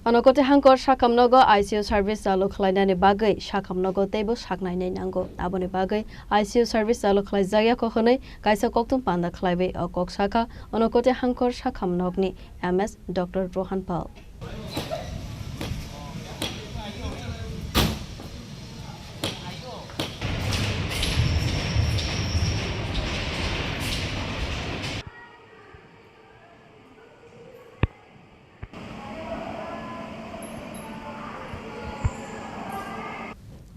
Anokote hangkor sakamnogo ICU service alo khlainani bagai sakamnogo tebo saknainai nango aboni bagai ICU service alo khlaijaya kokhonai kaisa koktum panda khlaibai o kok saka anokote hangkor sakamnogni MS Dr. Rohan Pal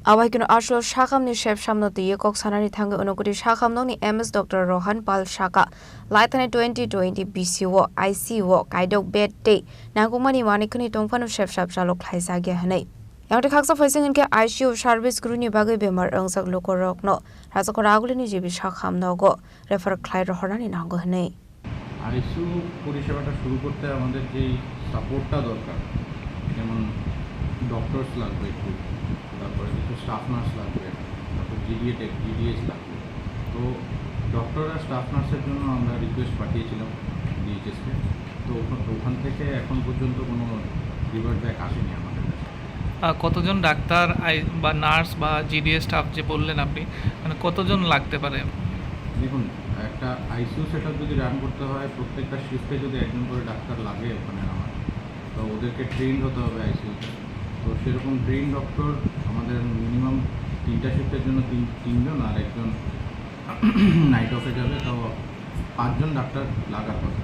Awaikino ashlo shakamni chef shamnoti yekok sanani thangi onoguri shakamnoni MS Dr. Rohan Pal Shaka Laitane 2020 BCO ICO kaidok bed day nangumani manikuni tongfanu chef shabsalo khlaisa ge hanai Yang khaksa facing inke ICU service gruni bagai bemar angsak lokorokno razakora agulini jibi shakamnogo refer khlai rohorani nango hanai ICU পরিষেবাটা শুরু করতে আমাদের যে সাপোর্টটা দরকার যেমন doctors লাগবে একটু তারপরে কিছু স্টাফ নার্স লাগবে তারপর জিডিএস লাগবে তো ডক্টর আর স্টাফ নার্সের জন্য আমরা রিকোয়েস্ট পাঠিয়েছিলাম ডিএইচএসকে তো ওখান থেকে এখন পর্যন্ত কোনো রিভার্ট ব্যাক আসেনি আমাদের কাছে কতজন ডাক্তার বা নার্স বা জিডিএস স্টাফ যে বললেন আপনি মানে কতজন লাগতে পারে দেখুন একটা আইসিইউ সেটআপ যদি রান করতে হয় প্রত্যেকটা শিফটে যদি একজন করে ডাক্তার লাগে ওখানে আমার তো ওদেরকে ট্রেন্ড হতে হবে আইসিইউতে তো সেরকম ট্রেন ডক্টর আমাদের মিনিমাম 3টা শিফটের জন্য তিনজন আর একজন নাইট অফে যাবে তো 5 জন ডাক্তার লাগাতে হবে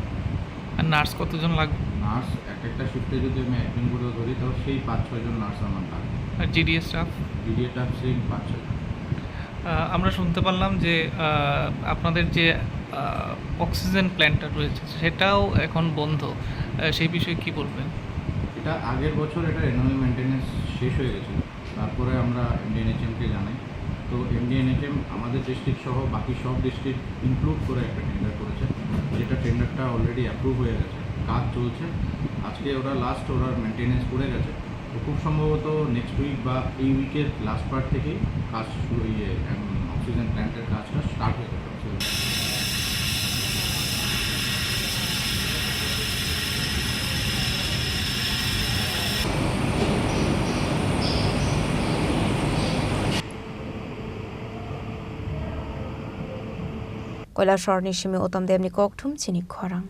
আর নার্স কতজন লাগবে নার্স একটা শিফটে যদি আমি একজন করে ধরি তো সেই 5-6 জন নার্স আমার লাগবে আর জিডিএস স্টাফ সেই 5-6 জন আমরা শুনতে পারলাম যে আপনাদের যে অক্সিজেন প্ল্যান্টটা রয়েছে সেটাও এখন বন্ধ সেই বিষয়ে কি বলবেন এটা আগের বছর এটা রেনোভেল মেইনটেনেন্স শেষ হয়ে গেছিল তারপরে আমরা এমডিএনএচএমকে জানাই তো এমডিএনএচএম আমাদের ডিস্ট্রিক্ট সহ বাকি সব ডিস্ট্রিক্ট ইনক্লুড করে একটা টেন্ডার করেছে যেটা টেন্ডারটা অলরেডি অ্যাপ্রুভ হয়ে গেছে কাজ চলছে আজকে ওরা ওরা মেইনটেনেন্স করে গেছে তো খুব সম্ভবত নেক্সট উইক বা এই উইকের লাস্ট পার্ট থেকেই কাজ শুরু অক্সিজেন প্ল্যান্টের কাজটা স্টার্ট হয়ে যাবে Koila shorni shimi utam demni koktum chini khorang